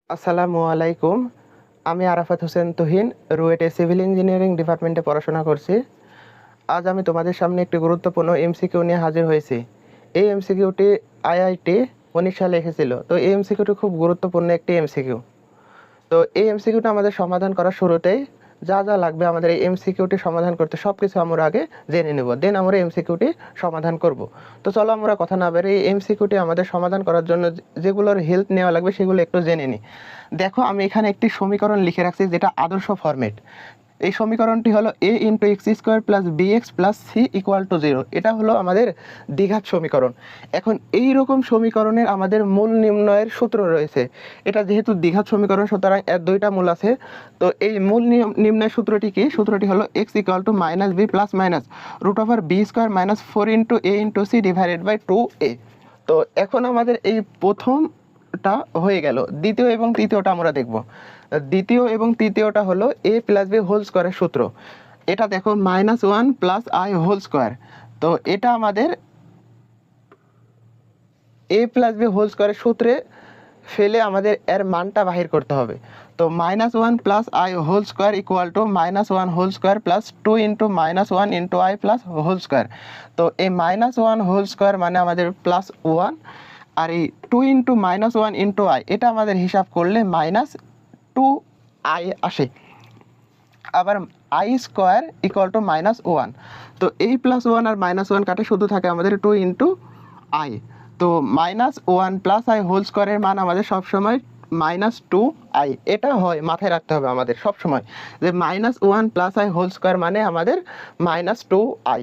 আসসালামু আলাইকুম। আমি আরাফাত হোসেন তুহিন, রুয়েটে সিভিল ইঞ্জিনিয়ারিং ডিপার্টমেন্টে পড়াশোনা করছি। আজ আমি তোমাদের সামনে একটি গুরুত্বপূর্ণ এমসিকিউ নিয়ে হাজির হয়েছি। এই এমসিকিউটি আইআইটি 19 সালে এসেছিল। তো এই এমসিকিউটি খুব গুরুত্বপূর্ণ একটি এমসিকিউ। তো এই এমসিকিউটা আমাদের সমাধান করার শুরুতেই যা যা লাগবে আমাদের এই এমসিকিউটি সমাধান করতে সব কিছু আমরা আগে জেনে নেব, দেন আমরা এমসিকিউটি সমাধান করব। তো চলো আমরা কথা না বেরিয়ে এই এমসিকিউটি আমাদের সমাধান করার জন্য যেগুলোর হেল্প নেওয়া লাগবে সেগুলো একটু জেনে নিই। দেখো, আমি এখানে একটি সমীকরণ লিখে রাখছি যেটা আদর্শ ফরম্যাট। এই সমীকরণটি হলো a into x square plus bx plus c equal to 0। এটা হলো আমাদের দ্বিঘাত সমীকরণ। এখন এই রকম সমীকরণের আমাদের মূল নির্ণয়ের সূত্র রয়েছে। এটা যেহেতু দ্বিঘাত সমীকরণ, সুতরাং এর দুইটা মূল আছে। তো এই মূল নির্ণয় সূত্রটি কি? সূত্রটি হলো x equal to minus b plus minus root over b square minus 4 into a into c divided by 2a। তো এখন আমাদের এই প্রথমটা হয়ে গেল। দ্বিতীয় এবং তৃতীয়টা আমরা দেখব। দ্বিতীয় এবং তৃতীয়টা হলো a প্লাস বি হোল স্কোয়ারের সূত্র। এটা দেখো -1 প্লাস আই হোল স্কোয়ার। তো এটা আমাদের a প্লাস বি হোল স্কোয়ারের সূত্রে ফেলে আমাদের এর মানটা বাহির করতে হবে। তো -1 plus I whole square equal to -1 whole square plus 2 into -1 into i plus whole square. তো এই -1 হোল স্কোয়ার মানে আমাদের +1, আর এই 2 ইন্টু -1 ইন্টু আই এটা আমাদের হিসাব করলে -2i আসে। আবার আই স্কোয়ার ইকুয়াল টু -1। তো এই +1 আর -1 কাটে শুধু থাকে আমাদের 2 ইন্টু আই। তো -1 প্লাস আই হোল স্কোয়ারের মান আমাদের সবসময় -2i। এটা হয়, মাথায় রাখতে হবে আমাদের সবসময় যে -1 প্লাস আই হোল স্কোয়ার মানে আমাদের -2i।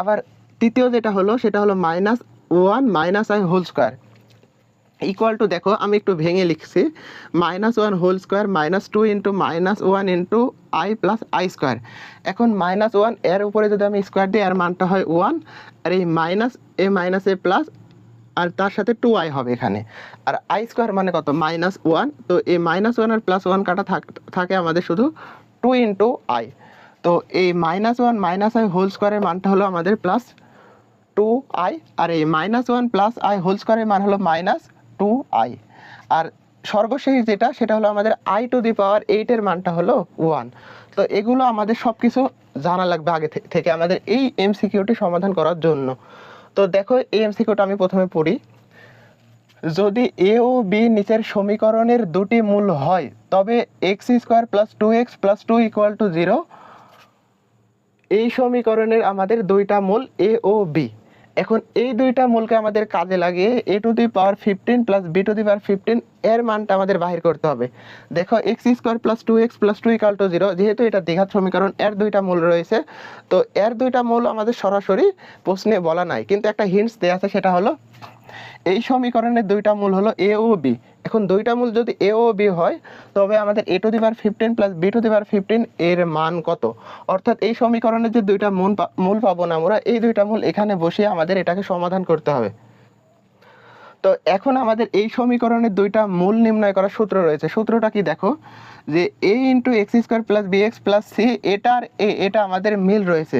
আবার তৃতীয় যেটা হলো সেটা হলো -1 minus I whole square equal to, দেখো আমি একটু ভেঙে লিখছি, -1 whole square -2 into -1 into i plus i square. এখন -1 এর উপরে যদি আমি স্কোয়ার দিই এর মানটা হয় 1, আর এই মাইনাস এ প্লাস আর তার সাথে 2i হবে এখানে। আর আই স্কোয়ার মানে কত? -1। তো এই -1 আর +1 কাটা থাকে আমাদের শুধু 2 ইন্টু আই। তো এই -1 মাইনাস আই হোল স্কোয়ারের মানটা হলো আমাদের +2i, আর এই -1 প্লাস আই হোল স্কোয়ারের মান হলো -2i। আর সর্বশেষ যেটা সেটা হলো আমাদের i টু দি পাওয়ার 8 এর মানটা হলো 1। তো এগুলো আমাদের সব কিছু জানা লাগবে আগে থেকে আমাদের এই এমসিকিউটি সমাধান করার জন্য। তো দেখো, এই এমসিকিউটা আমি প্রথমে পড়ি। যদি a ও b নিচের সমীকরণের দুটি মূল হয় তবে x square plus 2x plus 2 equal to 0। এই সমীকরণের আমাদের দুইটা মূল a ও b। এখন এই দুইটা মূলকে আমাদের কাজে লাগিয়ে a to the power 15 plus b to the power 15 এর মানটা আমাদের বাহির করতে হবে। দেখো, X square plus 2x plus 2 equal to 0, যেহেতু এটা দ্বিঘাত সমীকরণ এর দুইটা মূল রয়েছে। তো এর দুইটা মূল আমাদের সরাসরি প্রশ্নে বলা নাই, কিন্তু একটা হিন্টস দেওয়া আছে, সেটা হলো এই সমীকরণের দুইটা মূল হলো a ও b। এখন দুইটা মূল যদি a ও b হয় তবে আমাদের a to the power 15 plus b to the power 15 এর মান কত? অর্থাৎ এই সমীকরণের যে দুইটা মূল পাবো না আমরা, এই দুইটা মূল এখানে বসিয়ে আমাদের এটাকে সমাধান করতে হবে। তো এখন আমাদের এই সমীকরণের দুইটা মূল নির্ণয় করার সূত্র রয়েছে। সূত্রটা কি? দেখো, যে a into x square plus bx plus c, এটা আমাদের মিল রয়েছে।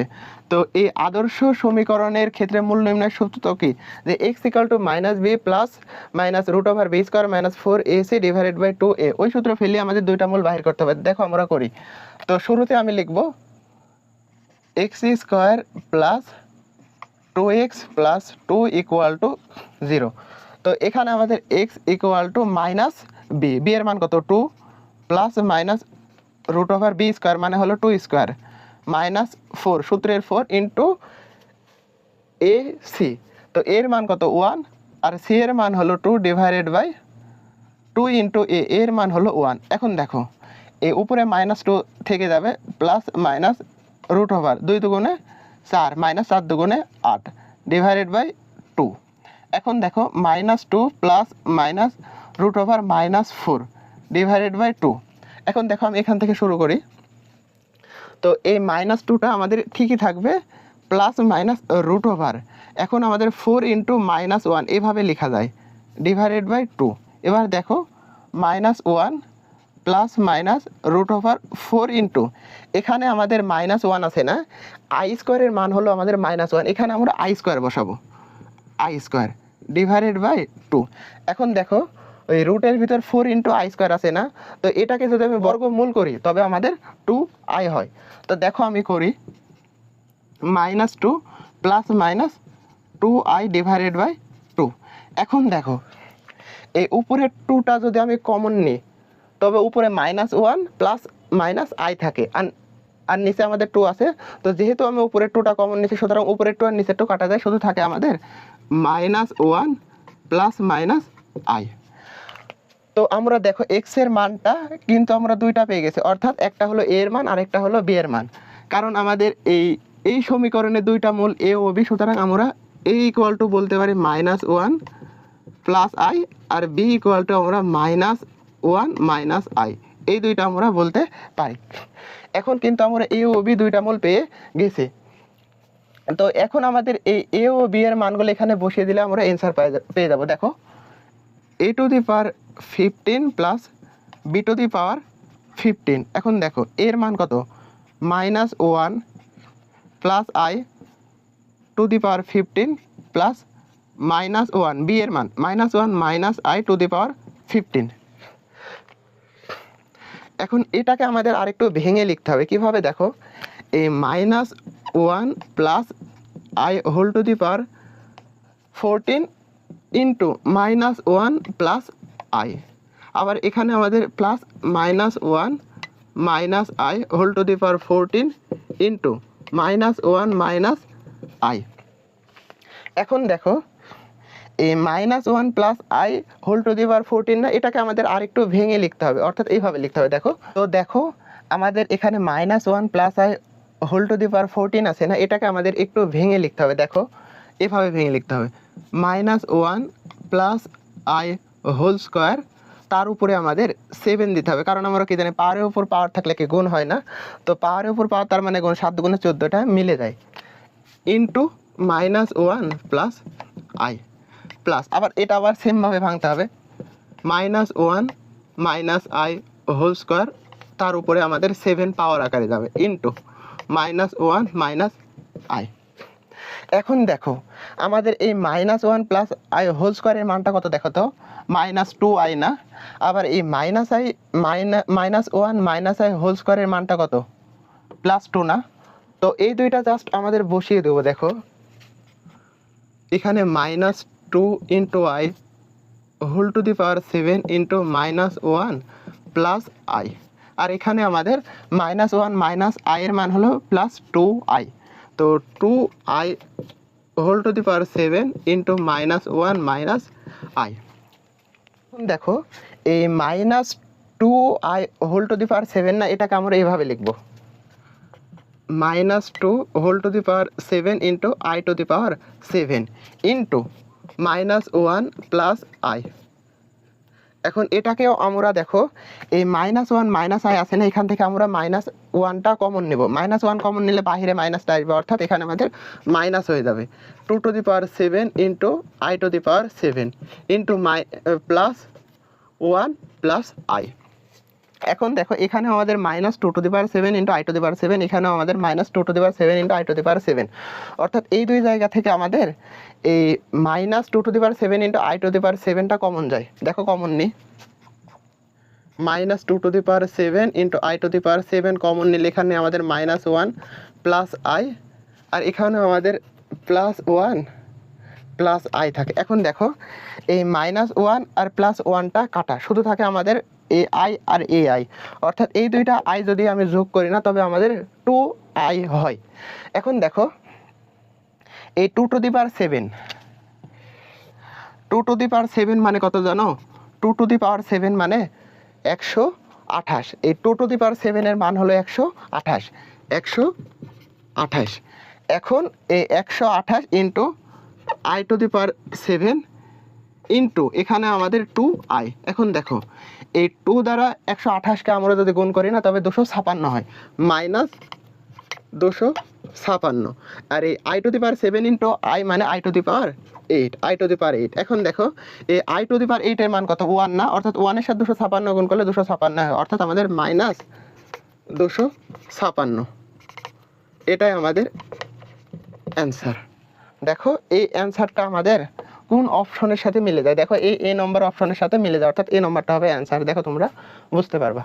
তো এই আদর্শ সমীকরণের ক্ষেত্রে মূল নির্ণয়ের সূত্র কি? যে x equal to -b plus minus root over b square minus 4ac divided by 2a। ওই সূত্র ফেলে আমাদের দুইটা মূল বাহির করতে হবে। দেখো আমরা করি। তো শুরুতে আমি লিখব x square plus 2x plus 2 equal to 0। তো এখানে আমাদের x equal to -b, b এর মান কত? 2 plus minus root over b square মানে হলো 2 স্কোয়ার মাইনাস 4, সূত্রের 4 ইন্টু এ সি। তো এর মান কত? 1, আর সি এর মান হলো 2 ডিভাইডেড বাই 2 ইন্টু এর মান হলো 1। এখন দেখো, এ উপরে -2 থেকে যাবে, প্লাস মাইনাস রুট ওভার 2 দুগুণে 4 মাইনাস 4 দুগুণে 8 ডিভাইডেড বাই 2। এখন দেখো, -2 plus minus root over -4 divided by 2। এখন দেখো আমি এখান থেকে শুরু করি। তো এই -2টা আমাদের ঠিকই থাকবে, প্লাস মাইনাস রুট ওভার, এখন আমাদের 4 ইন্টু -1 এভাবে লেখা যায় ডিভাইডেড বাই 2। এবার দেখো, -1 plus minus root over 4 into, এখানে আমাদের -1 আছে না, আই স্কোয়ারের মান হলো আমাদের -1, এখানে আমরা আই স্কোয়ার বসাবো, আই স্কোয়ার ডিভাইডেড বাই 2। এখন দেখো, ওই রুটের ভিতর 4 ইন্টু আই স্কোয়ার আছে না, তো এটাকে যদি আমি বর্গমূল করি তবে আমাদের 2i হয়। তো দেখো আমি করি -2 plus minus 2i divided by 2। এখন দেখো এই উপরের 2টা যদি আমি কমন নিই তবে উপরে -1 প্লাস মাইনাস আই থাকে, আর নিচে আমাদের 2 আছে। তো যেহেতু আমি উপরের 2টা কমন নিচ্ছি, সুতরাং উপরের 2 আর নিচের 2 কাটা যায়, শুধু থাকে আমাদের -1 প্লাস মাইনাস আই। তো আমরা দেখো এক্স এর মানটা কিন্তু আমরা দুইটা পেয়ে গেছি, অর্থাৎ একটা হলো এ এর মান আর একটা হলো বি এর মান। কারণ আমাদের এই সমীকরণে দুইটা মূল এ ও বি, সুতরাং আমরা এ ইকুয়াল টু বলতে পারি -1 প্লাস আই, আর বি ইকুয়াল টু আমরা -1 মাইনাস আই, এই দুইটা আমরা বলতে পারি। এখন কিন্তু আমরা এ ও বি দুইটা মূল পেয়ে গেছি। তো এখন আমাদের এই এ ও বি এর মানগুলো এখানে বসিয়ে দিলে আমরা অ্যান্সার পেয়ে যাব। দেখো a to the power 15 plus B to the power 15। এখন দেখো এর মান কত, -1 plus I to the power 15 plus -1, B এর মান -1 minus I to the power 15। এখন এটাকে আমাদের আরেকটু ভেঙে লিখতে হবে। কিভাবে দেখো, এই -1 plus I whole to the power 14 into -1 plus I, আবার এখানে আমাদের plus -1 minus I whole to the power 14 into -1 minus I. এখন দেখো এই -1 plus I whole to the power 14 না, এটাকে আমাদের আরেকটু ভেঙে লিখতে হবে, অর্থাৎ এইভাবে লিখতে হবে। দেখো তো দেখো আমাদের এখানে -1 plus I whole to the power 14 আছে না, এটাকে আমাদের একটু ভেঙে লিখতে হবে। দেখো এভাবে ভেঙে লিখতে হবে, -1 প্লাস আই হোল স্কোয়ার, তার উপরে আমাদের 7 দিতে হবে, কারণ আমরা কি জানি পাওয়ারের উপর পাওয়ার থাকলে কি গুণ হয় না, তো পাওয়ারের উপর পাওয়ার তার মানে গুণ 7 গুণে 14টা মিলে যায়, ইন্টু -1 প্লাস আই প্লাস, আবার এটা আবার সেমভাবে ভাঙতে হবে, -1 মাইনাস আই হোল স্কোয়ার, তার উপরে আমাদের 7 পাওয়ার আকারে যাবে, ইন্টু -1 মাইনাস আই। এখন দেখো আমাদের এই -1 প্লাস আই হোল স্কোয়ারের মানটা কত দেখো তো, -2i না, আবার এই -1 মাইনাস আই হোল স্কোয়ারের মানটা কত, +2 না। তো এই দুইটা জাস্ট আমাদের বসিয়ে দেবো। দেখো এখানে -2 into I whole to the power 7 into -1 plus I, আর এখানে আমাদের -1 মাইনাস আই এর মান হলো +2i, তো 2i whole to the power 7 into -1 minus i. দেখো এই -2i whole to the power 7 না, এটাকে আমরা এইভাবে লিখবো, -2 whole to the power 7 into i to the power 7 into -1 plus i. এখন এটাকেও আমরা দেখো এই -1 মাইনাস আই আছে না, এখান থেকে আমরা -1টা কমন নেব, -1 কমন নিলে বাহিরে মাইনাসটা আসবে, অর্থাৎ এখানে আমাদের মাইনাস হয়ে যাবে, 2 to the power 7 into i to the power 7 into +1 plus i. এখন দেখো এখানে আমাদের -2 to the power 7 into i to the power 7, এখানেও আমাদের -2 to the power 7 into i to the power 7, অর্থাৎ এই দুই জায়গা থেকে আমাদের এই -2 to the power 7 into i to the power 7টা কমন যায়। দেখো কমন নিই, -2 to the power 7 into i to the power 7 common নিলে এখানে আমাদের -1 প্লাস আই, আর এখানেও আমাদের +1 প্লাস আই থাকে। এখন দেখো এই -1 আর +1টা কাটা, শুধু থাকে আমাদের A I R A I, অর্থাৎ এই দুইটা আই যদি আমি যোগ করি না তবে আমাদের 2i হয়। এখন দেখো এই 2 to the power 7, 2 to the power 7 মানে কত জানো, 2 টু দি পাওয়ার 7 মানে 128, এই 2 টু দি পাওয়ার 7 এর মান হলো 128। এখন এই 128 into i to the power 7 into এখানে আমাদের 2i। এখন দেখো এই 2 দ্বারা 128কে আমরা যদি গুণ করি না তবে 256 হয়, -256, আর এই I to the power 7 into I মানে আই টু দি পাওয়ার 8। এখন দেখো এই আই টু দি পাওয়ার 8 এর মান কত, 1 না, অর্থাৎ 1 এর সাথে 256 গুণ করলে 256 হয়, অর্থাৎ আমাদের -256, এটাই আমাদের অ্যান্সার। দেখো এই অ্যান্সারটা আমাদের কোন অপশনের সাথে মিলে যায়, দেখো এই এ নম্বর অপশনের সাথে মিলে যায়, অর্থাৎ এ নম্বরটা হবে অ্যান্সার। দেখো তোমরা বুঝতে পারবা।